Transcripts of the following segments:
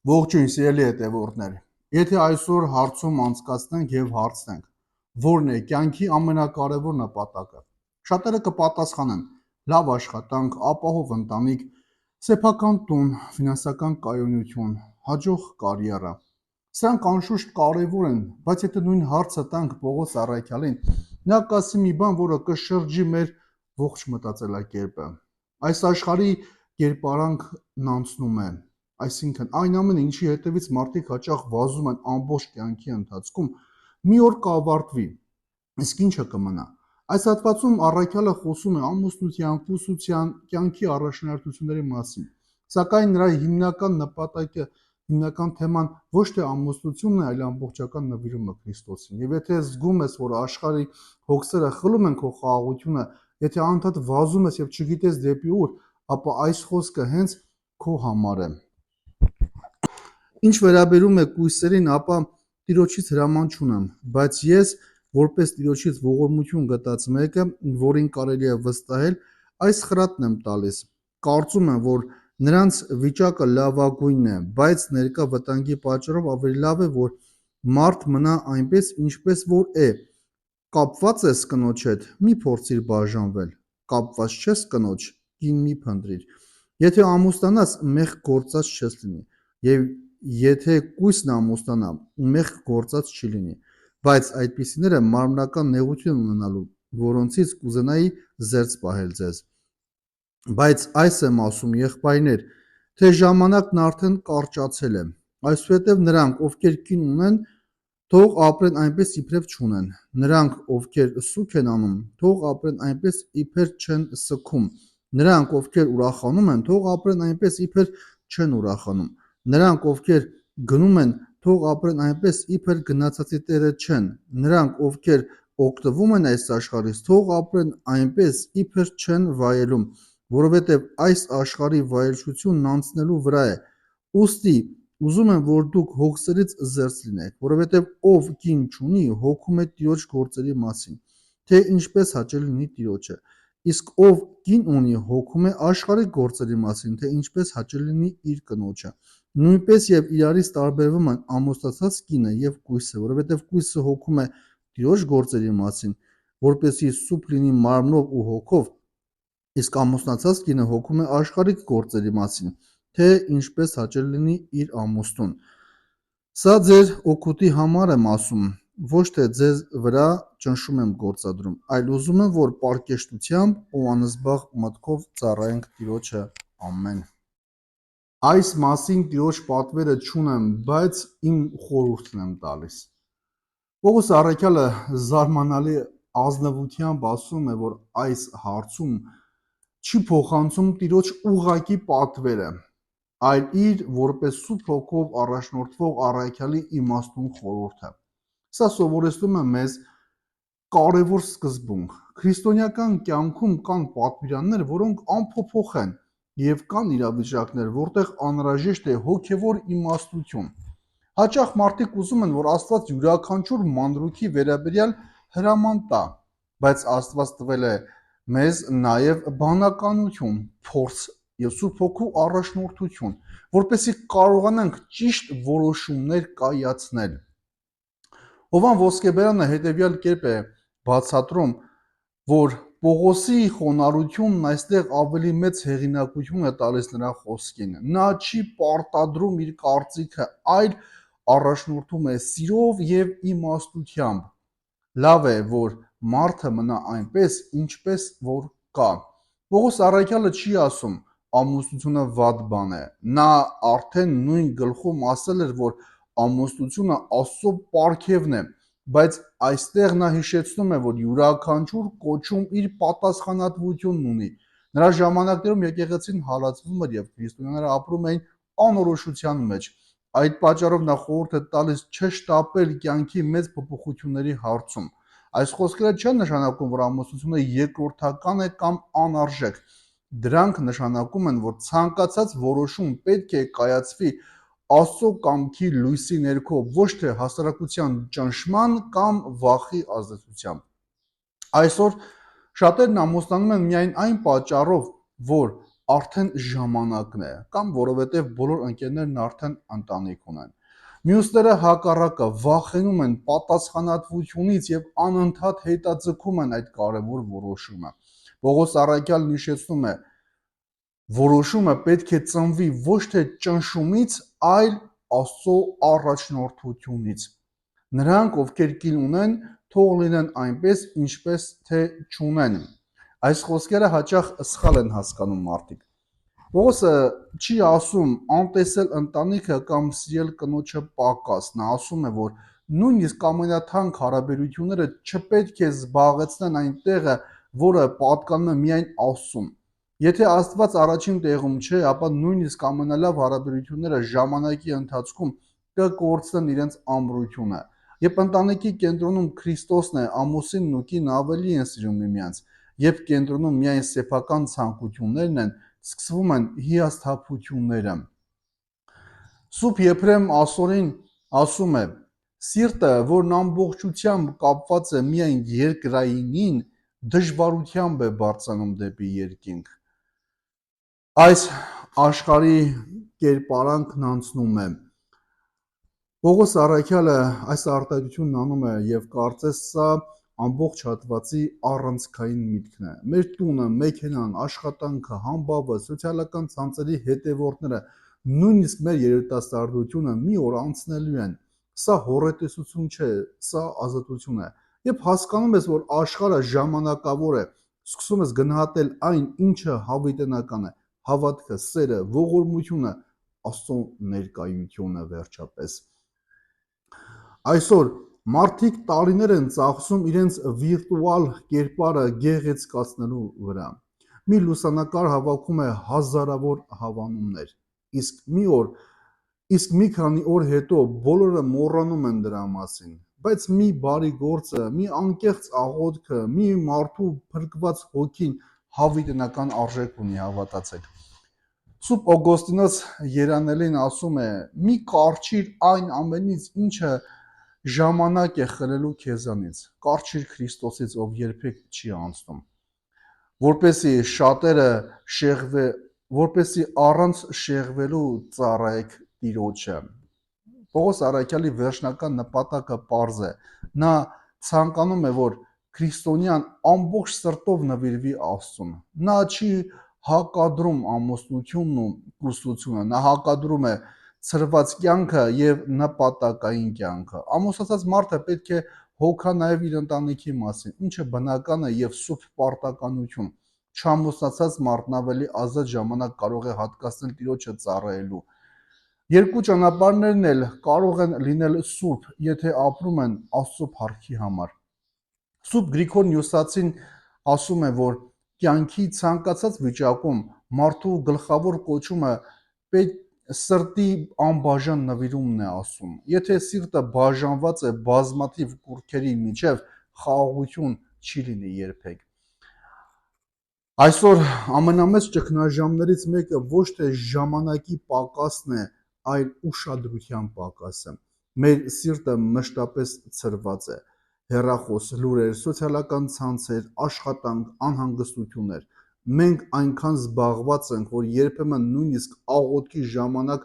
Ողջույն սիրելի հետևորդներ։ Եթե այսօր հարցում անցկացնենք եւ հարցնենք, որն է կյանքի ամենակարևոր նպատակը, շատերը կպատասխանեն՝ լավ աշխատանք, ապահով ընտանիք, սեփական տուն, ֆինանսական կայունություն, հաջող կարիերա։ Սրանք անշուշտ կարևոր են, բայց եթե նույն հարցը տանք Պողոս առաքյալին, նա կասի մի բան, որը կշրջի մեր ողջ մտածելակերպը։ Այս աշխարհի կերպարանքն անցնում է, այսինքն այն ամենը, ինչի հետևից մարդիկ հաճախ վազում են ամբողջ կյանքի ընթացքում, մի օր կավարտվի, իսկ ինչը կմնա։ Այս հատվածում առաքյալը խոսում է ամուսնության, կուսության, կյանքի առաջնահերթությունների մասին, սակայն նրա հիմնական նպատակը, հիմնական թեման ոչ թե ամուսնությունն է, այլ ամբողջական նվիրումը Քրիստոսին։ Եվ եթե զգում ես, որ աշխարհի հոգսերը խլում են քո խաղաղությունը, եթե անդադ վազում ես եւ չգիտես դեպի ուր, ապա այս խոսքը հենց քո համար է։ Ինչ վերաբերում է կույսերին, ապա Տիրոջից հրաման չունեմ, բայց ես, որպես Տիրոջից ողորմություն գտած մեկը, որին կարելի է վստահել, այս խրատն եմ տալիս։ Կարծում եմ, որ նրանց վիճակը լավագույնն է, բայց ներկա վտանգի պատճառով ավելի լավ է, որ մարդ մնա այնպես, ինչպես որ է։ Կապված ես կնոջ հետ, մի փորձիր բաժանվել, կապված չես կնոջ, կին մի փնտրիր։ Եթե ամուսնանաս, մեղք գործած չես լինի, եւ եթե կույսն ամուսնանա, մեղք գործած չի լինի, բայց այդպիսիները մարմնական նեղություն ունենալու, որոնցից կուզենայի զերծ պահել ձեզ։ Բայց այս եմ ասում, եղբայրներ, թե ժամանակն արդեն կարճացել է, այսուհետև նրանք, ովքեր կին ունեն, թող ապրեն այնպես, իբրև չունեն։ Նրանք, ովքեր սուգ են անում, թող ապրեն այնպես, իբր չեն սգում։ Նրանք, ովքեր ուրախանում են, թող ապրեն այնպես, իբր չեն ուրախանում։ Նրանք, ովքեր գնում են, թող ապրեն այնպես, իբր գնացածի տերը չեն։ Նրանք, ովքեր օգտվում են այս աշխարհից, թող ապրեն այնպես, իբր չեն վայելում, որովհետև այս աշխարհի վայելչությունն անցնելու վրա է։ Ուստի ուզում եմ, որ դուք հոգսերից զերծ լինեք, որովհետև ով կին չունի, հոգում է Տիրոջ գործերի մասին, թե ինչպես հաճելի լինի Տիրոջը։ Իսկ ով կին ունի, հոգում է աշխարհի գործերի մասին, թե ինչպես հաճելի լինի իր կնոջը։ Նույնպես եւ իրարից տարբերվում են ամուսնացած կինը եւ կույսը, որովհետեւ կույսը հոգում է Տիրոջ գործերի մասին, որպեսզի սուրբ լինի մարմնով ու հոգով, իսկ ամուսնացած կինը հոգում է աշխարհիկ գործերի մասին, թե ինչպես հաճելի լինի իր ամուսնուն։ Սա ձեր օգուտի համար եմ ասում, ոչ թե ձեզ վրա ճնշում եմ գործադրում, այլ ուզում եմ, որ պարկեշտությամբ ու անզբաղ մտքով ծառայենք Տիրոջը։ Ամեն։ Այս մասին Տիրոջ պատվերը չունեմ, բայց իմ խորհուրդն եմ տալիս։ Պողոս առաքյալը զարմանալի ազնվությամբ ասում է, որ այս հարցում չի փոխանցում Տիրոջ ուղղակի պատվերը, այլ իր որպես սուրբ հոգով առաջնորդվող առաքյալի իմաստուն խորհուրդը։ Սա սովորեցնում է մեզ կարևոր սկզբունք։ Քրիստոնեական կյանքում կան պատվիրաններ, որոնք անփոփոխ են, եւ կան իրավիճակներ, որտեղ անհրաժեշտ է հոգևոր իմաստություն։ Հաճախ մարդիկ ուզում են, որ Աստված յուրաքանչյուր մանրուքի վերաբերյալ հրաման տա, բայց Աստված տվել է մեզ նաև բանականություն, փորձ եւ Սուրբ Հոգու առաջնորդություն, որպեսզի կարողանանք ճիշտ որոշումներ կայացնել։ Հովան Ոսկեբերանը հետևյալ կերպ է բացատրում, որ Պողոսի խոնարհությունն այստեղ ավելի մեծ հեղինակություն է տալիս նրա խոսքին։ Նա չի պարտադրում իր կարծիքը, այլ առաջնորդում է սիրով եւ իմաստությամբ։ Լավ է, որ մարդը մնա այնպես, ինչպես որ կա։ Պողոս առաքյալը չի ասում ամուսնությունը վատ բան է։ Նա արդեն նույն գլխում ասել էր, որ ամուսնությունը Աստծո պարգևն է, բայց այստեղ նա հիշեցնում է, որ յուրաքանչյուր կոչում իր պատասխանատվությունն ունի։ Նրա ժամանակներում եկեղեցին հալածվում էր եւ քրիստոնյաները ապրում էին անորոշության մեջ։ Այդ պատճառով նա խորհուրդ է տալիս չշտապել կյանքի մեծ փոփոխությունների հարցում։ Այս խոսքերը չեն նշանակում, որ ամուսնությունը երկրորդական է կամ անարժեք։ Դրանք նշանակում են, որ ցանկացած որոշում պետք է կայացվի Աստծո կամքի լույսի ներքո, ոչ թե հասարակության ճնշման կամ վախի ազդեցությամբ։ Այսօր շատերն ամուսնանում են միայն այն պատճառով, որ արդեն ժամանակն է, կամ որովհետև բոլոր ընկերներն արդեն ընտանիք ունեն։ Մյուսները հակառակը վախենում են պատասխանատվությունից եւ անընդհատ հետաձգում են այդ կարևոր որոշումը։ Պողոս առաքյալն հիշեցնում է, որոշումը պետք է ծնվի ոչ թե ճնշումից, այլ Աստծո առաջնորդությունից։ Նրանք, ովքեր կին ունեն, թող լինեն այնպես, ինչպես թե չունեն։ Այս խոսքերը հաճախ սխալ են հասկանում մարդիկ։ Պողոսը չի ասում անտեսել ընտանիքը կամ սիրել կնոջը պակաս, նա ասում է, որ նույնիսկ ամենաթանկ հարաբերությունները չպետք է զբաղեցնեն այն տեղը, որը պատկանում է միայն Աստծուն։ Եթե Աստված առաջին տեղում չէ, ապա նույնիսկ ամենալավ հարաբերությունները ժամանակի ընթացքում կկորցնեն իրենց ամրությունը։ Երբ ընտանիքի կենտրոնում Քրիստոսն է, ամուսինն ու կինը ավելի են սիրում միմյանց, երբ կենտրոնում միայն սեփական ցանկություններն են, սկսվում են հիասթափությունները։ Սուրբ Եփրեմ ասորին ասում է. սիրտը, որն ամբողջությամբ կապված է միայն երկրայինին, դժվարությամբ է բարձրանում դեպի երկինք։ Այս աշխարհի կերպարանքն անցնում է։ Պողոս առաքյալը այս արտահայտությունն անում է եւ կարծես սա ամբողջ հատվածի առանցքային միտքն է։ Մեր տունը, մեքենան, աշխատանքը, համբավը, սոցիալական ցանցերի հետևորդները, նույնիսկ մեր երիտասարդությունը մի օր անցնելու են։ Սա հոռետեսություն չէ, սա ազատություն է։ Երբ հասկանում ես, որ աշխարհը ժամանակավոր է, սկսում ես գնահատել այն, ինչը հավիտենական է, հավատքը, սերը, ողորմությունը, Աստծո ներկայությունը վերջապես։ Այսօր մարդիկ տարիներ են ծախսում իրենց վիրտուալ կերպարը գեղեցկացնելու վրա։ Մի լուսանկար հավաքում է հազարավոր հավանումներ, իսկ մի քանի օր հետո բոլորը մոռանում են դրա մասին, բայց մի բարի գործը, մի անկեղծ աղոթքը, մի մարդու փրկված հոգին հավիտենական արժեք ունի, հավատացեք։ Սուրբ Օգոստինոս Երանելին ասում է. մի կառչիր այն ամենից, ինչը ժամանակ է խլելու քեզանից, կառչիր Քրիստոսից, ով երբեք չի անցնում, որպեսի առանց շեղվելու ծառայեք Տիրոջը։ Պողոս առաքյալի վերջնական նպատակը պարզ է։ Նա ցանկանում է, որ քրիստոնյան ամբողջ սրտով նվիրվի Աստծուն։ Նա չի հակադրում ամուսնությունն ու կուսությունը, նա հակադրում է ցրված կյանքը եւ նպատակային կյանքը։ Ամուսնացած մարդը պետք է հոգա նաեւ իր ընտանիքի մասին, ինչը բնական է եւ սուրբ պարտականություն։ Չամուսնացած մարդն ավելի ազատ ժամանակ կարող է հատկացնել Տիրոջը ծառայելու։ Երկու ճանապարհներն էլ կարող են լինել սուրբ, եթե ապրում են Աստծո փառքի համար։ Սուրբ Գրիգոր Նյուսացին ասում է, որ կյանքի ցանկացած վիճակում մարդու գլխավոր կոչումը սրտի անբաժան նվիրումն է Աստծուն։ Եթե սիրտը բաժանված է բազմաթիվ կուռքերի միջև, խաղաղություն չի լինի երբեք։ Այսօր ամենամեծ ճգնաժամներից մեկը ոչ թե ժամանակի պակասն է, այլ ուշադրության պակասը։ Մեր սիրտը մշտապես ցրված է։ Հեռախոս, լուրեր, սոցիալական ցանցեր, աշխատանք, անհանգստություններ։ Մենք այնքան զբաղված ենք, որ երբեմն նույնիսկ աղոթքի ժամանակ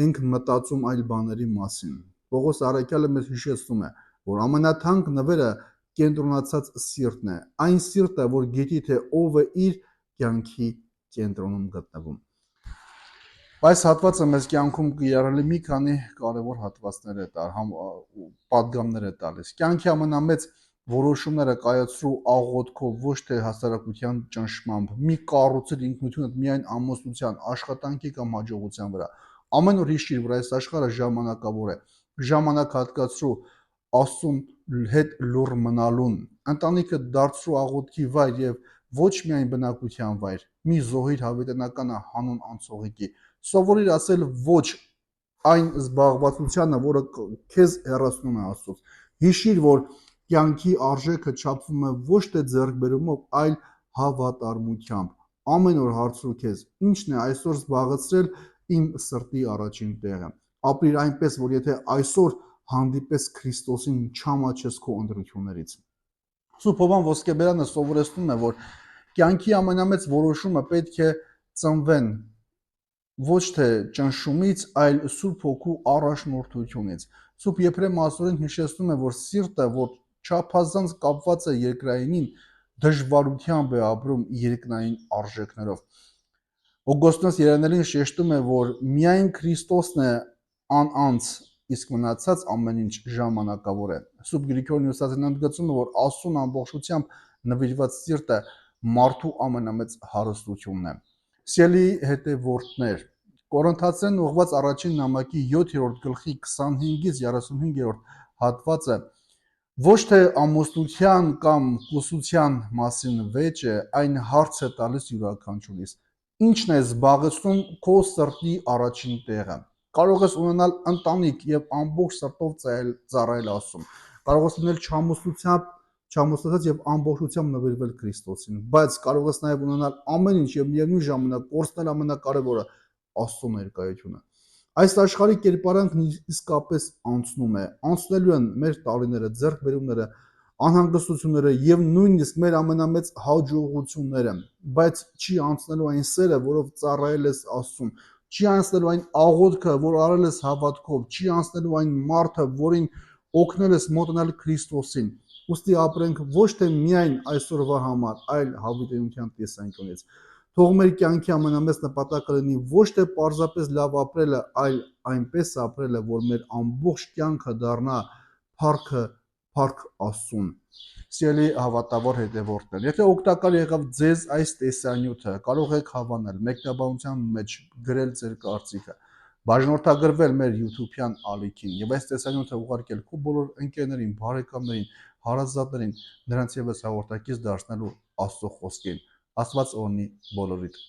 ենք մտածում այլ բաների մասին։ Պողոս առաքյալը մեզ հիշեցնում է, որ ամենաթանկ նվերը կենտրոնացած սիրտն է, այն սիրտը, որ գիտի, թե ով է իր կյանքի կենտրոնում գտնվում։ Այս հատվածը մեզ կյանքում կիրառելի մի քանի կարևոր հատվածներ է պատգամներ է տալիս։ Կյանքի ամենամեծ որոշումները կայացրու աղոթքով, ոչ թե հասարակության ճնշմամբ։ Մի կառուցել ինքնությունդ միայն ամուսնության, աշխատանքի կամ հաջողության վրա։ Ամեն օր հիշիր, որ այս աշխարհը ժամանակավոր է։ Ժամանակ հատկացրու Աստծուն հետ լուռ մնալուն։ Ընտանիքը դարձրու աղոթքի վայր եւ ոչ միայն բնակության վայր։ Մի զոհիր հավիտենականը հանուն անցողիկի։ Սովորիր ասել ոչ այն զբաղվածությանը, որը քեզ հեռացնում է Աստծուց։ Հիշիր, որ կյանքի արժեքը չափվում է ոչ թե ձեռքբերումով, այլ հավատարմությամբ։ Ամեն օր հարցրու քեզ. ինչն է այսօր զբաղեցրել իմ սրտի առաջին տեղը։ Ապրիր այնպես, որ եթե այսօր հանդիպես Քրիստոսին, չամաչես քո ընտրություններից։ Սուրբ Հովհան Ոսկեբերյանը սովորեցնում է, որ կյանքի ամենամեծ որոշումը պետք է ծնվեն ոչ թե ճնշումից, այլ Սուրբ Հոգու առաջնորդությունից։ Սուրբ Եփրեմ ասորեն հիշեցնում է, որ սիրտը, որ չափազանց կապված է երկրայինին, դժվարությամբ է ապրում երկնային արժեքներով։ Օգոստոս Երանելին շեշտում է, որ միայն Քրիստոսն է անանց, իսկ մնացած ամեն ինչ ժամանակավոր է։ Սուրբ Գրիգոր Նյուսածին ընդգծում է, որ Աստծուն ամբողջությամբ նվիրված սիրտը մարդու ամենամեծ հարստությունն է։ Սիրելի հետևորդներ, Կորինթացիներին ուղված առաջին նամակի 7-րդ գլխի 25-ից 35-րդ հատվածը ոչ թե ամուսնության կամ կուսության մասին վեճ է, այն հարց է տալիս յուրաքանչյուրիս. ինչն է զբաղեցնում քո սրտի առաջին տեղը։ Կարող ես ունենալ ընտանիք եւ ամբողջ սրտով ծառայել Աստծուն։ Կարող ես լինել չամուսնացած եւ ամբողջությամբ նվիրվել Քրիստոսին, բայց կարող ես նաեւ ունենալ ամեն ինչ եւ միևնույն ժամանակ կորցնել ամենակարևորը՝ Աստծո ներկայությունը։ Այս աշխարհի կերպարանքն իսկապես անցնում է, անցնելու են մեր տարիները, ձեռքբերումները, անհանգստությունները եւ նույնիսկ մեր ամենամեծ հաջողությունները, բայց չի անցնելու այն սերը, որով ծառայել ես Աստծուն, չի անցնելու այն աղոթքը, որ արել ես հավատքով, չի անցնելու այն մարդը, որին օգնել ես մոտենալ Քրիստոսին։ Ուստի ապրենք ոչ թե միայն այսօրվա համար, այլ հավիտենության տեսանկյունից։ Թող մեր կյանքի ամենամեծ նպատակը լինի ոչ թե պարզապես լավ ապրելը, այլ այնպես ապրելը, որ մեր ամբողջ կյանքը դառնա փառք Աստծուն։ Սիրելի հավատավոր հետևորդներ, եթե օգտակար եղավ ձեզ այս տեսանյութը, կարող եք հավանել, մեկնաբանության մեջ գրել ձեր կարծիքը, բաժանորդագրվել մեր YouTube-յան ալիքին եւ այս տեսանյութը ուղարկել քո բոլոր ընկերներին, բարեկամներին, հարազատներին, նրանց եւս հաղորդակից դարձնելու Աստծո խոսքին։ Աստված օրհնի բոլորիդ։